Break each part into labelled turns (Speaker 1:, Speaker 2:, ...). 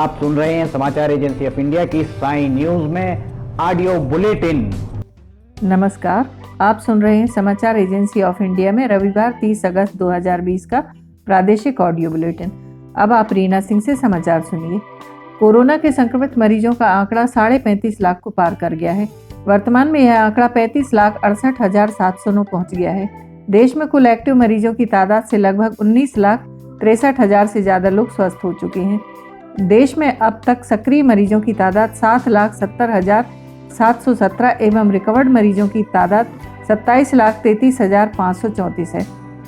Speaker 1: आप सुन रहे हैं समाचार एजेंसी ऑफ इंडिया की साई न्यूज में ऑडियो बुलेटिन।
Speaker 2: नमस्कार, आप सुन रहे हैं समाचार एजेंसी ऑफ इंडिया में रविवार 30 अगस्त 2020 का प्रादेशिक ऑडियो बुलेटिन। अब आप रीना सिंह से समाचार सुनिए। कोरोना के संक्रमित मरीजों का आंकड़ा 35.5 लाख को पार कर गया है। वर्तमान में यह आंकड़ा 35,68,709 पहुंच गया है। देश में कुल एक्टिव मरीजों की तादाद से लगभग 19,63,000 से ज्यादा लोग स्वस्थ हो चुके हैं। देश में अब तक सक्रिय मरीजों की तादाद 7,70,717 एवं रिकवर्ड मरीजों की तादाद 27,33,534 है।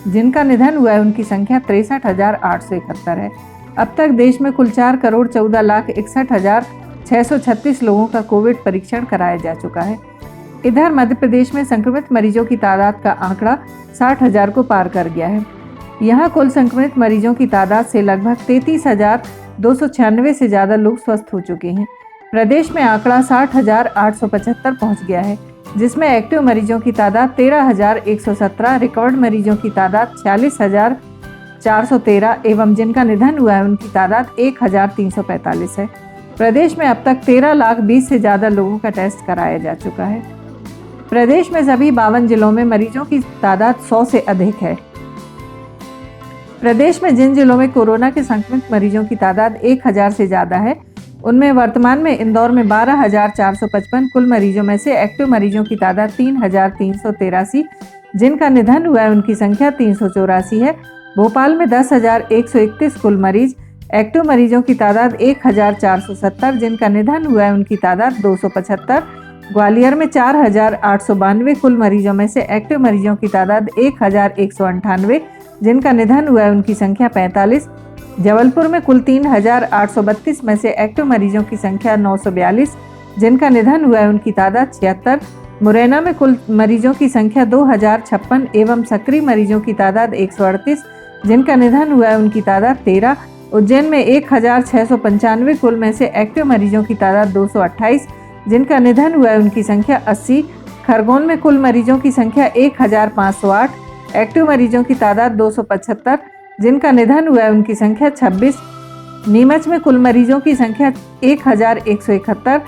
Speaker 2: जिनका निधन हुआ है उनकी संख्या 63,871 है। अब तक देश में कुल 4,14,61,636 लोगों का कोविड परीक्षण कराया जा चुका है। इधर मध्य प्रदेश में संक्रमित मरीजों की तादाद का आंकड़ा 60,000 को पार कर गया है। यहाँ कुल संक्रमित मरीजों की तादाद से लगभग 33,296 से ज्यादा लोग स्वस्थ हो चुके हैं। प्रदेश में आंकड़ा 60,875 पहुंच गया है, जिसमें एक्टिव मरीजों की तादाद 13,117, रिकवर्ड मरीजों की तादाद 46,413 एवं जिनका निधन हुआ है उनकी तादाद 1,345 है। प्रदेश में अब तक 13,20,000 से ज्यादा लोगों का टेस्ट कराया जा चुका है। प्रदेश में सभी 52 जिलों में मरीजों की तादाद 100 से अधिक है। प्रदेश में जिन जिलों में कोरोना के संक्रमित मरीजों की तादाद 1,000 से ज्यादा है, उनमें वर्तमान में इंदौर में 12,455 कुल मरीजों में से एक्टिव मरीजों की तादाद 3,383, जिनका निधन हुआ है उनकी संख्या 384 है। भोपाल में 10,131 कुल मरीज, एक्टिव मरीजों की तादाद 1,470, जिनका निधन हुआ है उनकी तादाद 275। ग्वालियर में 4,892 कुल मरीजों में से एक्टिव मरीजों की तादाद 1,198, जिनका निधन हुआ है उनकी संख्या 45। जबलपुर में कुल 3,832 में से एक्टिव मरीजों की संख्या 942, जिनका निधन हुआ है उनकी तादाद 76। मुरैना में कुल मरीजों की संख्या 2,056 एवं सक्रिय मरीजों की तादाद 138, जिनका निधन हुआ है उनकी तादाद 13। उज्जैन में 1,695 कुल में से एक्टिव मरीजों की तादाद 228, जिनका निधन हुआ है उनकी संख्या 80। खरगोन में कुल मरीजों की संख्या 1,508, एक्टिव मरीजों की तादाद 275, जिनका निधन हुआ है उनकी संख्या 26। नीमच में कुल मरीजों की संख्या 1,171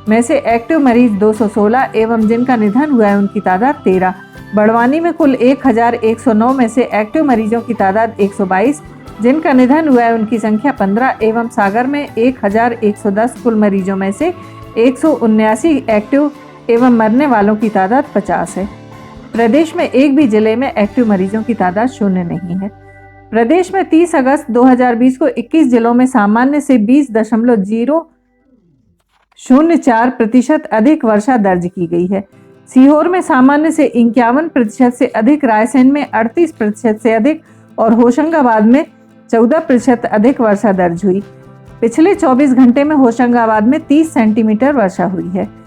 Speaker 2: में से एक्टिव मरीज 216 एवं जिनका निधन हुआ है उनकी तादाद 13। बड़वानी में कुल 1,109 में से एक्टिव मरीजों की तादाद 122, जिनका निधन हुआ है उनकी संख्या 15 एवं सागर में 1,110 कुल मरीजों में से 179 एक्टिव एवं मरने वालों की तादाद 50 है। प्रदेश में एक भी जिले में एक्टिव मरीजों की तादाद 0 नहीं है। प्रदेश में 30 अगस्त 2020 को 21 जिलों में सामान्य से 20.004% अधिक वर्षा दर्ज की गई है। सीहोर में सामान्य से 51% से अधिक, रायसेन में 38% से अधिक और होशंगाबाद में 14% अधिक वर्षा दर्ज हुई। पिछले 24 घंटे में होशंगाबाद में 30 सेंटीमीटर वर्षा हुई है।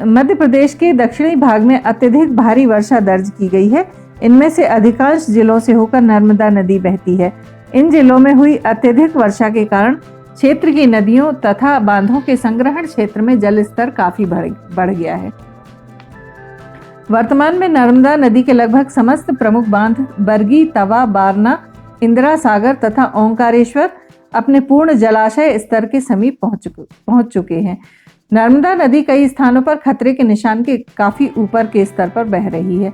Speaker 2: मध्य प्रदेश के दक्षिणी भाग में अत्यधिक भारी वर्षा दर्ज की गई है। इनमें से अधिकांश जिलों से होकर नर्मदा नदी बहती है। इन जिलों में हुई अत्यधिक वर्षा के कारण क्षेत्र की नदियों तथा बांधों के संग्रहण क्षेत्र में जल स्तर काफी बढ़ गया है। वर्तमान में नर्मदा नदी के लगभग समस्त प्रमुख बांध बरगी, तवा, बारना, इंदिरा सागर तथा ओंकारेश्वर अपने पूर्ण जलाशय स्तर के समीप पहुंच चुके हैं। नर्मदा नदी कई स्थानों पर खतरे के निशान के काफी ऊपर के स्तर पर बह रही है।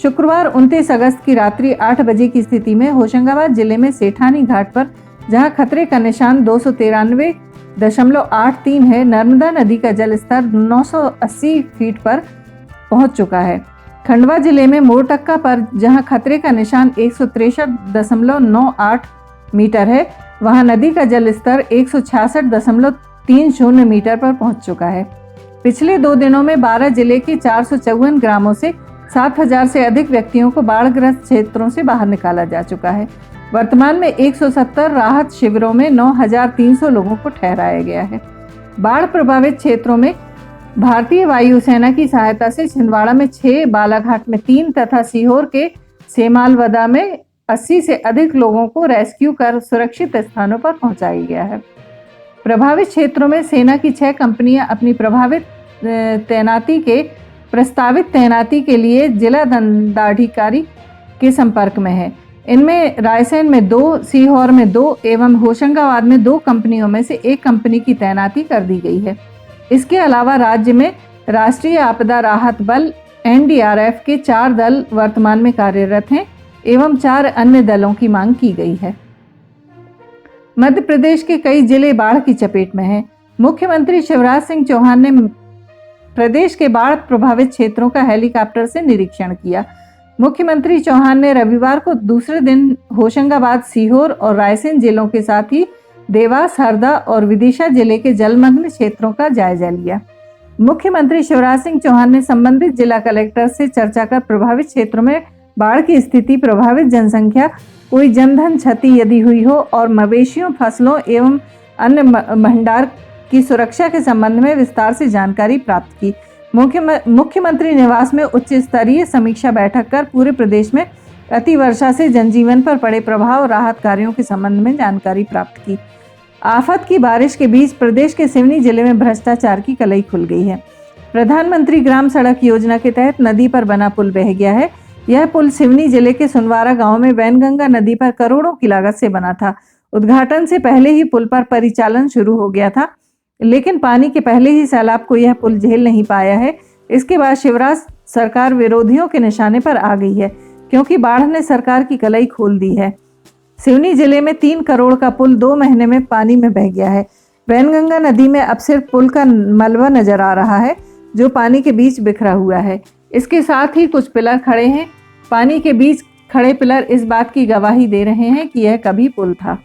Speaker 2: शुक्रवार 29 अगस्त की रात्रि 8 बजे की स्थिति में होशंगाबाद जिले में सेठानी घाट पर, जहां खतरे का निशान 293.83 है, नर्मदा नदी का जल स्तर 980 फीट पर पहुंच चुका है। खंडवा जिले में मोरटक्का पर, जहां खतरे का निशान 163.98 मीटर है, वहां नदी का जल स्तर 166.30 मीटर पर पहुंच चुका है। पिछले 2 दिनों में 12 जिले के 454 ग्रामों से 7,000 से अधिक व्यक्तियों को बाढ़ग्रस्त क्षेत्रों से बाहर निकाला जा चुका है। वर्तमान में 170 राहत शिविरों में 9,300 लोगों को ठहराया गया है। बाढ़ प्रभावित क्षेत्रों में भारतीय वायुसेना की सहायता से छिंदवाड़ा में 6, बालाघाट में 3 तथा सीहोर के सेमालवदा में 80 से अधिक लोगों को रेस्क्यू कर सुरक्षित स्थानों पर पहुंचाया गया है। प्रभावित क्षेत्रों में सेना की 6 कंपनियां अपनी प्रस्तावित तैनाती के लिए जिला दंडाधिकारी के संपर्क में है। इनमें रायसेन में 2, सीहोर में 2 एवं होशंगाबाद में 2 कंपनियों में से एक कंपनी की तैनाती कर दी गई है। इसके अलावा राज्य में राष्ट्रीय आपदा राहत बल NDRF के 4 दल वर्तमान में कार्यरत हैं एवं 4 अन्य दलों की मांग की गई है। मध्य प्रदेश के कई जिले बाढ़ की चपेट में हैं। मुख्यमंत्री शिवराज सिंह चौहान ने प्रदेश के बाढ़ प्रभावित क्षेत्रों का हेलीकॉप्टर से निरीक्षण किया। मुख्यमंत्री चौहान ने रविवार को दूसरे दिन होशंगाबाद, सीहोर और रायसेन जिलों के साथ ही देवास, हरदा और विदिशा जिले के जलमग्न क्षेत्रों का जायजा लिया। मुख्यमंत्री शिवराज सिंह चौहान ने संबंधित जिला कलेक्टर से चर्चा कर प्रभावित क्षेत्रों में बाढ़ की स्थिति, प्रभावित जनसंख्या, कोई जनधन क्षति यदि हुई हो और मवेशियों, फसलों एवं अन्य भंडार की सुरक्षा के संबंध में विस्तार से जानकारी प्राप्त की। मुख्यमंत्री निवास में उच्च स्तरीय समीक्षा बैठक कर पूरे प्रदेश में अतिवर्षा से जनजीवन पर पड़े प्रभाव और राहत कार्यों के संबंध में जानकारी प्राप्त की। आफत की बारिश के बीच प्रदेश के सिवनी जिले में भ्रष्टाचार की कलई खुल गई है। प्रधानमंत्री ग्राम सड़क योजना के तहत नदी पर बना पुल बह गया है। यह पुल सिवनी जिले के सुनवारा गांव में वैनगंगा नदी पर करोड़ों की लागत से बना था। उद्घाटन से पहले ही पुल पर परिचालन शुरू हो गया था, लेकिन पानी के पहले ही सैलाब को यह पुल झेल नहीं पाया है। इसके बाद शिवराज सरकार विरोधियों के निशाने पर आ गई है, क्योंकि बाढ़ ने सरकार की कलाई खोल दी है। सिवनी जिले में 3 करोड़ का पुल 2 महीने में पानी में बह गया है। वैनगंगा नदी में अब सिर्फ पुल का मलबा नजर आ रहा है, जो पानी के बीच बिखरा हुआ है। इसके साथ ही कुछ पिलर खड़े हैं। पानी के बीच खड़े पिलर इस बात की गवाही दे रहे हैं कि यह कभी पुल था।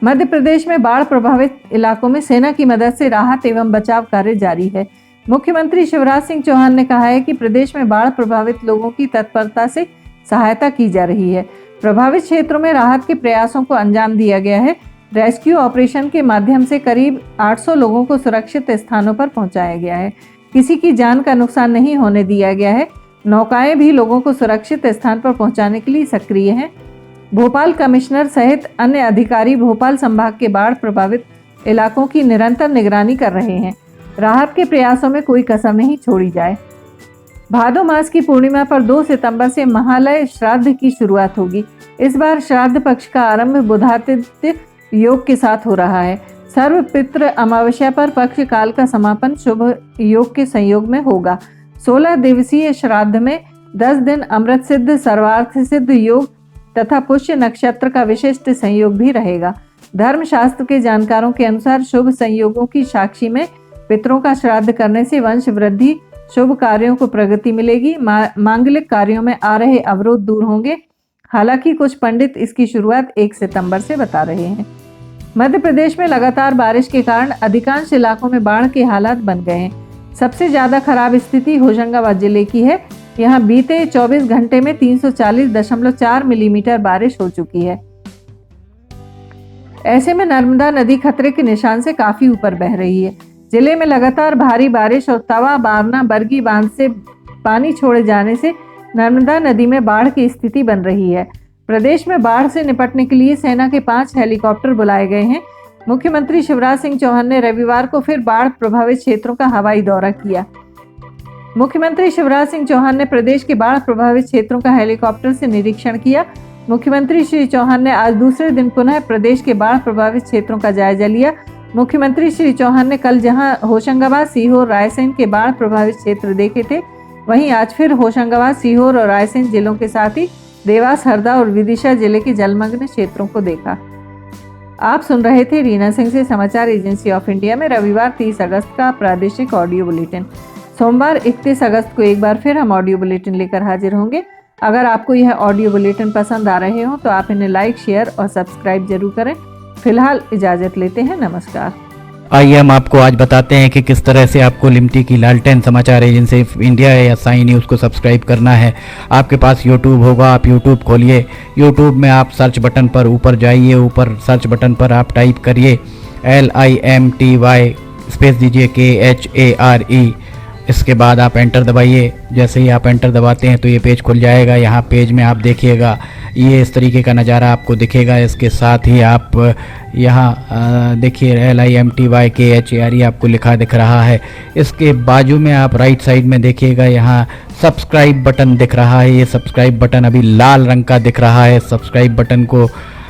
Speaker 2: मध्य प्रदेश में बाढ़ प्रभावित इलाकों में सेना की मदद से राहत एवं बचाव कार्य जारी है। मुख्यमंत्री शिवराज सिंह चौहान ने कहा है कि प्रदेश में बाढ़ प्रभावित लोगों की तत्परता से सहायता की जा रही है। प्रभावित क्षेत्रों में राहत के प्रयासों को अंजाम दिया गया है। रेस्क्यू ऑपरेशन के माध्यम से करीब 800 लोगों को सुरक्षित स्थानों पर पहुंचाया गया है। किसी की जान का नुकसान नहीं होने दिया गया है। नौकाएं भी लोगों को सुरक्षित स्थान पर पहुंचाने के लिए सक्रिय हैं। भोपाल कमिश्नर सहित अन्य अधिकारी भोपाल संभाग के बाढ़ प्रभावित इलाकों की निरंतर निगरानी कर रहे हैं। राहत के प्रयासों में कोई कसर नहीं छोड़ी जाए। भादो मास की पूर्णिमा पर 2 सितंबर से महालय श्राद्ध की शुरुआत होगी। इस बार श्राद्ध पक्ष का आरंभ बुधादित्य योग के साथ हो रहा है। सर्व पितृ अमावस्या पर पक्ष काल का समापन शुभ योग के संयोग में होगा। 16 दिवसीय श्राद्ध में 10 दिन अमृत सिद्ध, सर्वार्थ सिद्ध योग तथा पुष्य नक्षत्र का विशिष्ट संयोग भी रहेगा। धर्मशास्त्र के जानकारों के अनुसार शुभ संयोगों की साक्षी में पितरों का श्राद्ध करने से वंश वृद्धि, शुभ कार्यों को प्रगति मिलेगी। मांगलिक कार्यों में आ रहे अवरोध दूर होंगे। हालांकि कुछ पंडित इसकी शुरुआत 1 सितंबर से बता रहे हैं। मध्य प्रदेश में लगातार बारिश के कारण अधिकांश इलाकों में बाढ़ के हालात बन गए हैं। सबसे ज्यादा खराब स्थिति होशंगाबाद जिले की है। यहाँ बीते 24 घंटे में 340.4 मिलीमीटर बारिश हो चुकी है। ऐसे में नर्मदा नदी खतरे के निशान से काफी ऊपर बह रही है। जिले में लगातार भारी बारिश और तवा, बारना, बरगी बांध से पानी छोड़े जाने से नर्मदा नदी में बाढ़ की स्थिति बन रही है। प्रदेश में बाढ़ से निपटने के लिए सेना के 5 हेलीकॉप्टर बुलाए गए हैं। मुख्यमंत्री शिवराज सिंह चौहान ने रविवार को फिर बाढ़ प्रभावित क्षेत्रों का हवाई दौरा किया। मुख्यमंत्री शिवराज सिंह चौहान ने प्रदेश के बाढ़ प्रभावित क्षेत्रों का हेलीकॉप्टर से निरीक्षण किया। मुख्यमंत्री श्री चौहान ने आज दूसरे दिन पुनः प्रदेश के बाढ़ प्रभावित क्षेत्रों का जायजा लिया। मुख्यमंत्री श्री चौहान ने कल जहां होशंगाबाद, सीहोर, रायसेन के बाढ़ प्रभावित क्षेत्र देखे थे, वहीं आज फिर होशंगाबाद, सीहोर और रायसेन जिलों के साथ ही देवास, हरदा और विदिशा जिले के जलमग्न क्षेत्रों को देखा। आप सुन रहे थे रीना सिंह से समाचार एजेंसी ऑफ इंडिया में रविवार 30 अगस्त का प्रादेशिक ऑडियो बुलेटिन। सोमवार 31 अगस्त को एक बार फिर हम ऑडियो बुलेटिन लेकर हाजिर होंगे। अगर आपको यह ऑडियो बुलेटिन पसंद आ रहे हो तो आप इन्हें लाइक, शेयर और सब्सक्राइब जरूर करें। फिलहाल इजाजत लेते हैं, नमस्कार।
Speaker 3: आइए हम आपको आज बताते हैं कि किस तरह से आपको लिमटी की लालटेन समाचार एजेंसी इंडिया या साई न्यूज़ को सब्सक्राइब करना है। आपके पास यूट्यूब होगा, आप यूट्यूब खोलिए। यूट्यूब में आप सर्च बटन पर ऊपर जाइए, ऊपर सर्च बटन पर आप टाइप करिए LIMTY, स्पेस दीजिए KHARE। इसके बाद आप एंटर दबाइए। जैसे ही आप एंटर दबाते हैं तो ये पेज खुल जाएगा। यहाँ पेज में आप देखिएगा ये इस तरीके का नज़ारा आपको दिखेगा। इसके साथ ही आप यहाँ देखिए LIMTY KHARE आपको लिखा दिख रहा है। इसके बाजू में आप राइट साइड में देखिएगा, यहाँ सब्सक्राइब बटन दिख रहा है, ये सब्सक्राइब बटन अभी लाल रंग का दिख रहा है। सब्सक्राइब बटन को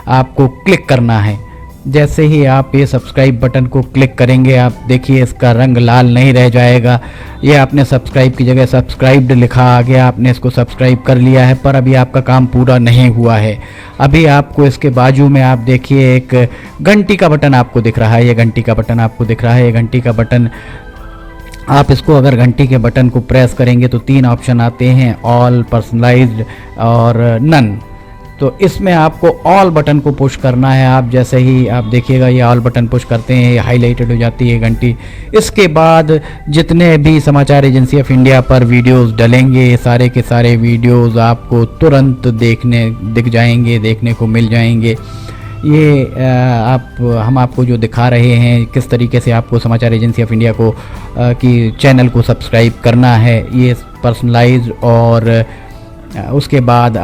Speaker 3: आपको क्लिक करना है। जैसे ही आप ये सब्सक्राइब बटन को क्लिक करेंगे, आप देखिए इसका रंग लाल नहीं रह जाएगा। ये आपने सब्सक्राइब की जगह सब्सक्राइब्ड लिखा आ गया, आपने इसको सब्सक्राइब कर लिया है, पर अभी आपका काम पूरा नहीं हुआ है। अभी आपको इसके बाजू में आप देखिए एक घंटी का बटन आपको दिख रहा है, ये घंटी का बटन आपको दिख रहा है। ये घंटी का बटन आप इसको अगर घंटी के बटन को प्रेस करेंगे तो 3 ऑप्शन आते हैं, ऑल, पर्सनलाइज्ड और नन। तो इसमें आपको ऑल बटन को पुश करना है। आप जैसे ही आप देखिएगा ये ऑल बटन पुश करते हैं, ये हाईलाइटेड हो जाती है घंटी। इसके बाद जितने भी समाचार एजेंसी ऑफ इंडिया पर वीडियोस डलेंगे, सारे के सारे वीडियोस आपको तुरंत दिख जाएंगे, देखने को मिल जाएंगे। ये हम आपको जो दिखा रहे हैं किस तरीके से आपको समाचार एजेंसी ऑफ इंडिया को की चैनल को सब्सक्राइब करना है। ये पर्सनलाइज्ड और उसके बाद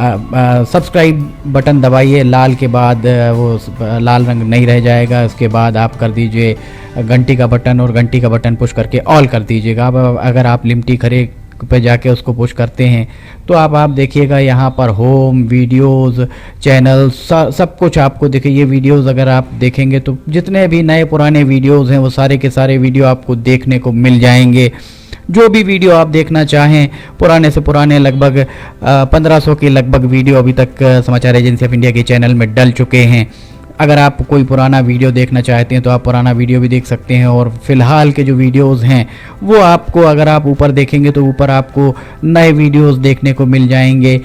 Speaker 3: सब्सक्राइब बटन दबाइए, लाल के बाद वो लाल रंग नहीं रह जाएगा। उसके बाद आप कर दीजिए घंटी का बटन और घंटी का बटन पुश करके ऑल कर दीजिएगा। अब अगर आप लिमटी खरे पे जाके उसको पुश करते हैं तो आप देखिएगा यहाँ पर होम, वीडियोस, चैनल, सब कुछ आपको दिखे। ये वीडियोस अगर आप देखेंगे तो जितने भी नए पुराने वीडियोस हैं वो सारे के सारे वीडियो आपको देखने को मिल जाएंगे। जो भी वीडियो आप देखना चाहें, पुराने से पुराने लगभग 1500 के लगभग वीडियो अभी तक समाचार एजेंसी ऑफ इंडिया के चैनल में डल चुके हैं। अगर आप कोई पुराना वीडियो देखना चाहते हैं तो आप पुराना वीडियो भी देख सकते हैं। और फिलहाल के जो वीडियोस हैं वो आपको, अगर आप ऊपर देखेंगे तो ऊपर आपको नए वीडियोस देखने को मिल जाएंगे।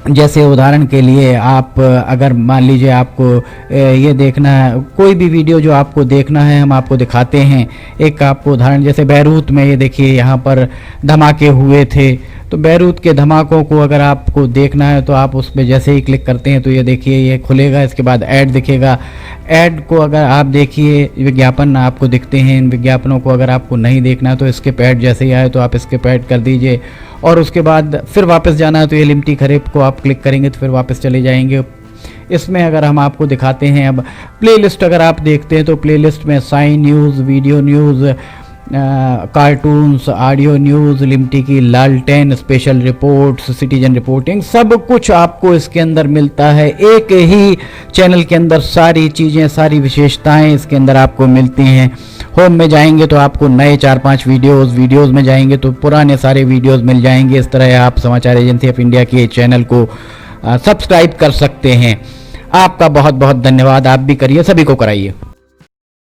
Speaker 3: जैसे उदाहरण के लिए आप अगर मान लीजिए आपको ये देखना है, कोई भी वीडियो जो आपको देखना है हम आपको दिखाते हैं। एक आपको उदाहरण, जैसे बैरूत में ये देखिए यहाँ पर धमाके हुए थे, तो बैरूत के धमाकों को अगर आपको देखना है तो आप उस पर जैसे ही क्लिक करते हैं तो ये देखिए ये खुलेगा। इसके बाद ऐड दिखेगा। ऐड को अगर आप देखिए, विज्ञापन आपको दिखते हैं। इन विज्ञापनों को अगर आपको नहीं देखना है तो स्किप ऐड जैसे ही आए तो आप स्किप ऐड कर दीजिए। और उसके बाद फिर वापस जाना है तो ये लिमटी खरेब को आप क्लिक करेंगे तो फिर वापस चले जाएंगे। इसमें अगर हम आपको दिखाते हैं, अब प्लेलिस्ट अगर आप देखते हैं तो प्लेलिस्ट में science news, video news, cartoons, audio news, लिमटी की लालटेन, स्पेशल रिपोर्ट्स, सिटीजन रिपोर्टिंग, सब कुछ आपको इसके अंदर मिलता है। एक ही चैनल के अंदर सारी चीज़ें, सारी विशेषताएं इसके अंदर आपको मिलती हैं। होम में जाएंगे तो आपको नए 4-5 वीडियोस में जाएंगे तो पुराने सारे वीडियोस मिल जाएंगे। इस तरह आप समाचार एजेंसी ऑफ इंडिया के चैनल को सब्सक्राइब कर सकते हैं। आपका बहुत बहुत धन्यवाद। आप भी करिए, सभी को कराइए।